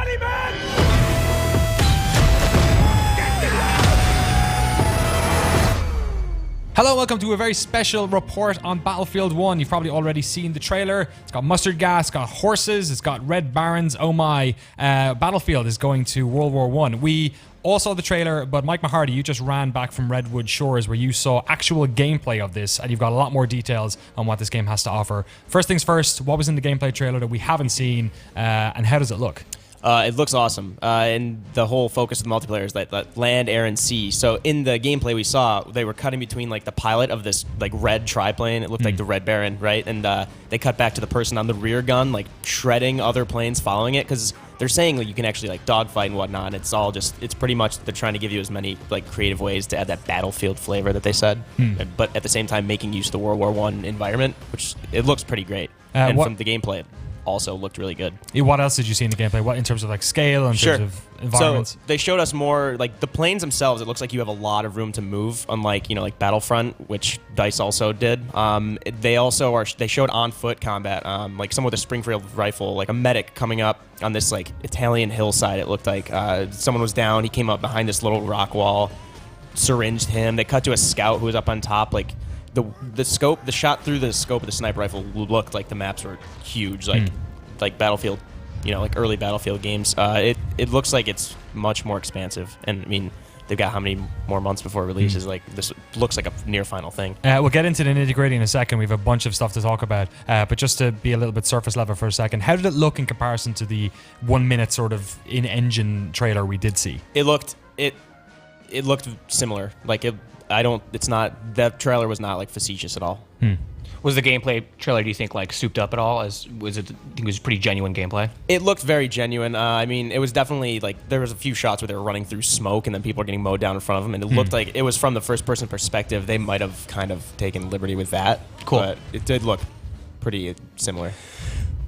ready, man? Hello, welcome to a very special report on Battlefield 1. You've probably already seen the trailer. It's got mustard gas, it's got horses, it's got red barons. Oh my. Battlefield is going to World War I. We all saw the trailer, but Mike Mahardy, you just ran back from Redwood Shores where you saw actual gameplay of this, and you've got a lot more details on what this game has to offer. First things first, what was in the gameplay trailer that we haven't seen, and how does it look? It looks awesome, and the whole focus of the multiplayer is that land, air, and sea. So in the gameplay we saw, they were cutting between like the pilot of this like red triplane. It looked like the Red Baron, right? And they cut back to the person on the rear gun, like shredding other planes following it, because they're saying like you can actually like dogfight and whatnot. It's all just, it's pretty much they're trying to give you as many like creative ways to add that Battlefield flavor that they said, but at the same time making use of the World War I environment, which it looks pretty great. And from the gameplay, also looked really good. What else did you see in the gameplay? What in terms of like scale, in terms of environments? So they showed us more like the planes themselves. It looks like you have a lot of room to move, unlike like Battlefront, which DICE also did. They showed on foot combat, like someone with a Springfield rifle, like a medic coming up on this like Italian hillside. It looked like someone was down. He came up behind this little rock wall, syringed him. They cut to a scout who was up on top, like. The shot through the scope of the sniper rifle looked like the maps were huge, like Battlefield, like early Battlefield games. It looks like it's much more expansive, and I mean, they've got how many more months before release? Is like this looks like a near final thing. We'll get into the nitty-gritty in a second. We have a bunch of stuff to talk about, but just to be a little bit surface level for a second, how did it look in comparison to the 1 minute sort of in-engine trailer we did see? It looked similar. Like that trailer was not like facetious at all. Was the gameplay trailer, do you think, like souped up at all? Was it pretty genuine gameplay? It looked very genuine. I mean, it was definitely like there was a few shots where they were running through smoke and then people were getting mowed down in front of them, and it looked like it was from the first person perspective. They might have kind of taken liberty with that. Cool. But it did look pretty similar.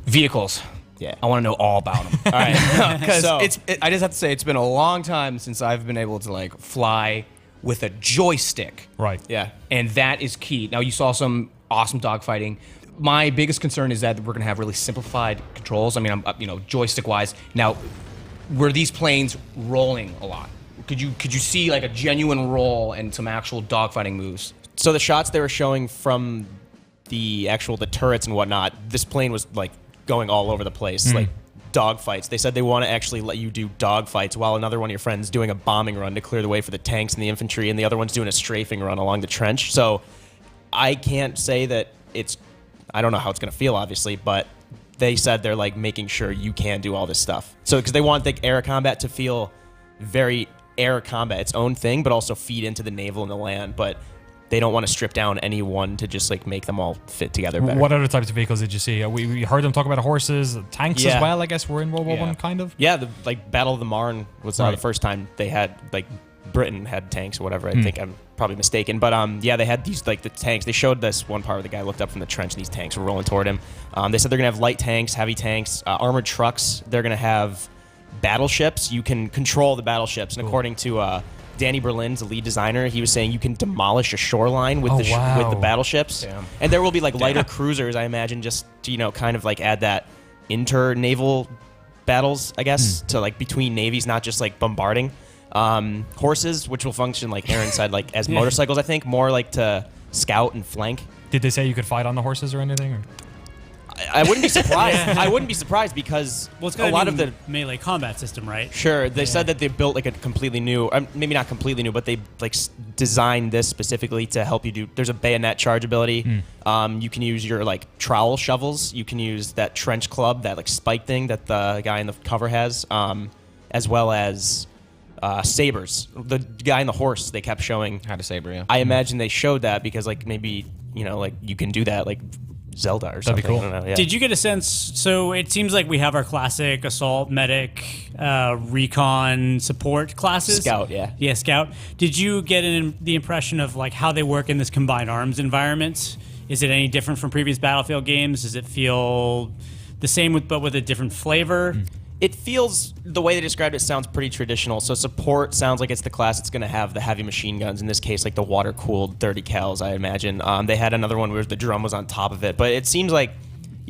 Vehicles. Yeah. I want to know all about them. All right. Because I just have to say, it's been a long time since I've been able to like fly with a joystick. Right. Yeah. And that is key. Now, you saw some awesome dogfighting. My biggest concern is that we're going to have really simplified controls. I mean, joystick-wise. Now, were these planes rolling a lot? Could you see like a genuine roll and some actual dogfighting moves? So the shots they were showing from the turrets and whatnot, this plane was like going all over the place, like dogfights. They said they want to actually let you do dogfights while another one of your friends doing a bombing run to clear the way for the tanks and the infantry, and the other one's doing a strafing run along the trench. So I can't say that I don't know how it's going to feel, obviously, but they said they're like making sure you can do all this stuff. So because they want the air combat to feel very air combat, its own thing, but also feed into the naval and the land. But they don't want to strip down any one to just like make them all fit together better. What other types of vehicles did you see? We heard them talk about horses, tanks as well. I guess were in World War I, kind of. Yeah, the Battle of the Marne was the first time they had like Britain had tanks or whatever. I think I'm probably mistaken, but they had these like the tanks. They showed this one part where the guy looked up from the trench and these tanks were rolling toward him. They said they're gonna have light tanks, heavy tanks, armored trucks. They're gonna have battleships. You can control the battleships, and according to Danny Berlin's the lead designer, he was saying you can demolish a shoreline with with the battleships. Damn. And there will be like lighter cruisers, I imagine, just to kind of like add that inter-naval battles, I guess, to like between navies, not just like bombarding. Horses, which will function like Aaron said, like as motorcycles, I think, more like to scout and flank. Did they say you could fight on the horses or anything? Or? I wouldn't be surprised. I wouldn't be surprised because it's got a lot of the melee combat system, right? Sure, they said that they built like a completely new, maybe not completely new, but they like designed this specifically to help you do. There's a bayonet charge ability. You can use your like trowel shovels. You can use that trench club, that like spike thing that the guy in the cover has, as well as sabers. The guy in the horse they kept showing had a saber. Yeah. I imagine they showed that because like maybe like you can do that like Zelda or something. That'd be cool. I don't know, yeah. Did you get a sense? So it seems like we have our classic assault, medic, recon, support classes. Scout, yeah. Yeah, scout. Did you get the impression of like how they work in this combined arms environment? Is it any different from previous Battlefield games? Does it feel the same but with a different flavor? It feels, the way they described it sounds pretty traditional. So support sounds like it's the class that's going to have the heavy machine guns. In this case, like the water-cooled 30 cals, I imagine. They had another one where the drum was on top of it. But it seems like,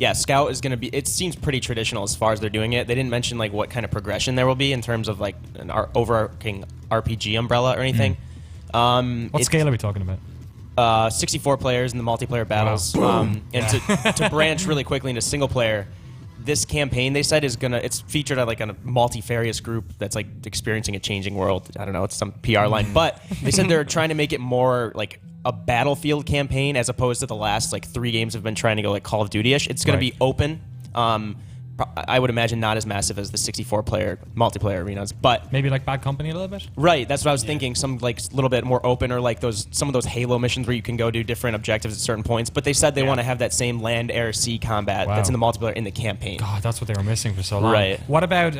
Yeah, Scout is going to be. It seems pretty traditional as far as they're doing it. They didn't mention like what kind of progression there will be in terms of like an overarching RPG umbrella or anything. What scale are we talking about? 64 players in the multiplayer battles. And to branch really quickly into single player, this campaign they said it's featured at like a multifarious group that's like experiencing a changing world. I don't know, it's some PR line, but they said they're trying to make it more like a Battlefield campaign as opposed to the last like 3 games have been trying to go like Call of Duty-ish. It's going to be open. I would imagine not as massive as the 64-player multiplayer arenas, but maybe like Bad Company a little bit. Right, that's what I was thinking. Some like little bit more open, or like some of those Halo missions where you can go do different objectives at certain points. But they said they want to have that same land, air, sea combat that's in the multiplayer in the campaign. God, that's what they were missing for so long. Right. What about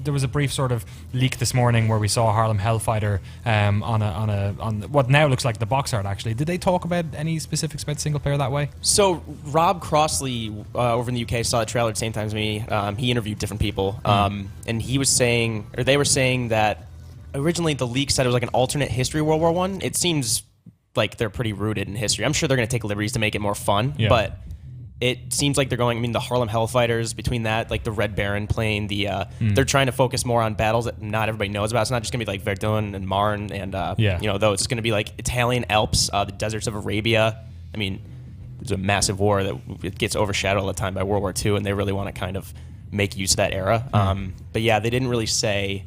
there was a brief sort of leak this morning where we saw Harlem Hellfighter on what now looks like the box art. Actually, did they talk about any specifics about single player that way? So Rob Crossley over in the UK saw the trailer at the same time as me. He interviewed different people, and he was saying, or they were saying that originally the leak said it was like an alternate history World War I. It seems like they're pretty rooted in history. I'm sure they're going to take liberties to make it more fun, but it seems like they're going. I mean, the Harlem Hellfighters, between that, like the Red Baron plane, they're trying to focus more on battles that not everybody knows about. It's not just going to be like Verdun and Marne, and though it's going to be like Italian Alps, the deserts of Arabia. I mean, there's a massive war that it gets overshadowed all the time by World War II, and they really want to kind of make use of that era. But yeah, they didn't really say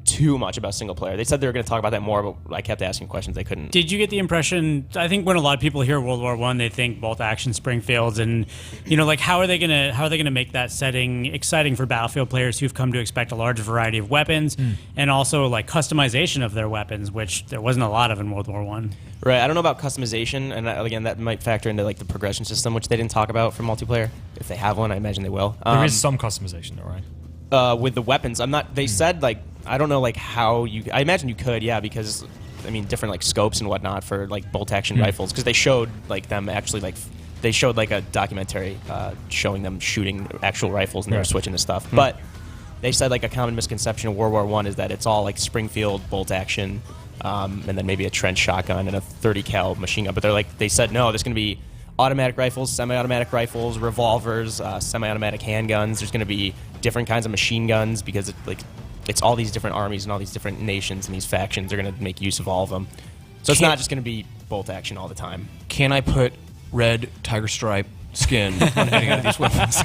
too much about single player. They said they were going to talk about that more, but I kept asking questions. They couldn't. Did you get the impression? I think when a lot of people hear World War I, they think bolt action Springfields, and like how are they gonna make that setting exciting for Battlefield players who've come to expect a large variety of weapons and also like customization of their weapons, which there wasn't a lot of in World War I. Right. I don't know about customization, and again, that might factor into like the progression system, which they didn't talk about for multiplayer. If they have one, I imagine they will. There is some customization, though, right? With the weapons, I'm not. They said like I don't know like how you. I imagine you could, because I mean different like scopes and whatnot for like bolt action rifles, because they showed like them actually like they showed like a documentary showing them shooting actual rifles and they were switching to stuff. But they said like a common misconception of World War I is that it's all like Springfield bolt action. And then maybe a trench shotgun and a 30 cal machine gun. But they said no, there's going to be automatic rifles, semi-automatic rifles, revolvers, semi-automatic handguns. There's going to be different kinds of machine guns because it's all these different armies and all these different nations and these factions are going to make use of all of them. So it's not just going to be bolt action all the time. Can I put red tiger stripe skin on any of these weapons?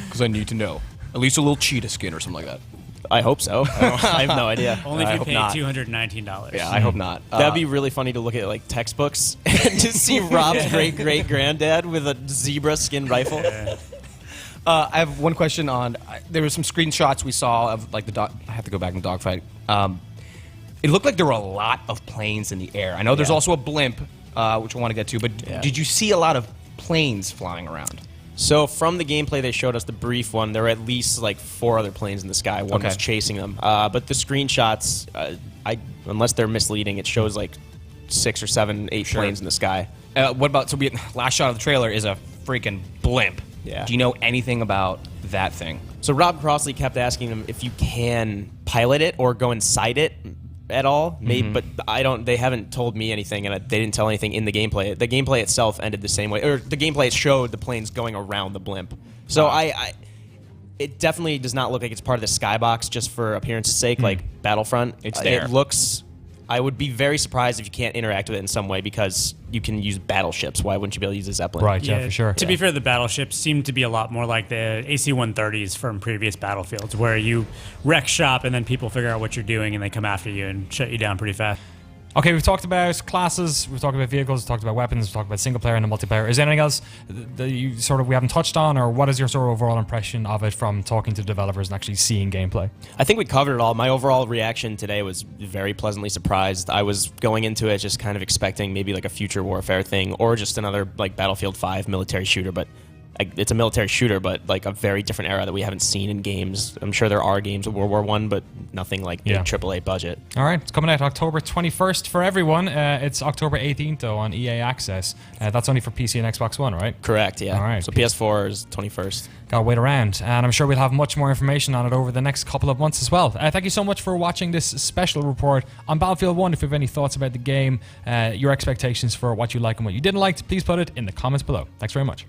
Because I need to know. At least a little cheetah skin or something like that. I hope so. I have no idea. Only if you pay not. $219. Yeah, I hope not. That'd be really funny to look at like textbooks and to see Rob's great granddad with a zebra skin rifle. I have one question on. There were some screenshots we saw of like the dog. I have to go back and dogfight. It looked like there were a lot of planes in the air. I know there's also a blimp, which I want to get to. But did you see a lot of planes flying around? So from the gameplay they showed us, the brief one, there were at least like 4 other planes in the sky. One was chasing them. But the screenshots, unless they're misleading, it shows like 6 or 7, 8 planes in the sky. What about, last shot of the trailer is a freaking blimp. Yeah. Do you know anything about that thing? So Rob Crossley kept asking them if you can pilot it or go inside it at all, maybe, but they haven't told me anything, and they didn't tell anything in the gameplay. The gameplay itself ended the same way, or the gameplay showed the planes going around the blimp. So it definitely does not look like it's part of the skybox just for appearance's sake, like Battlefront. It's there. It looks. I would be very surprised if you can't interact with it in some way because you can use battleships. Why wouldn't you be able to use a Zeppelin? Right, yeah, for sure. To be fair, the battleships seem to be a lot more like the AC-130s from previous Battlefields, where you wreck shop and then people figure out what you're doing and they come after you and shut you down pretty fast. Okay, we've talked about classes, we've talked about vehicles, we've talked about weapons, we've talked about single player and the multiplayer. Is there anything else that we haven't touched on, or what is your sort of overall impression of it from talking to developers and actually seeing gameplay? I think we covered it all. My overall reaction today was very pleasantly surprised. I was going into it just kind of expecting maybe like a future warfare thing or just another like Battlefield 5 military shooter, but it's a military shooter, but like a very different era that we haven't seen in games. I'm sure there are games of World War I, but nothing like the AAA budget. All right, it's coming out October 21st for everyone. It's October 18th, though, on EA Access. That's only for PC and Xbox One, right? Correct, yeah. All right. So PS4 is 21st. Gotta wait around, and I'm sure we'll have much more information on it over the next couple of months as well. Thank you so much for watching this special report on Battlefield 1. If you have any thoughts about the game, your expectations for what you like and what you didn't like, please put it in the comments below. Thanks very much.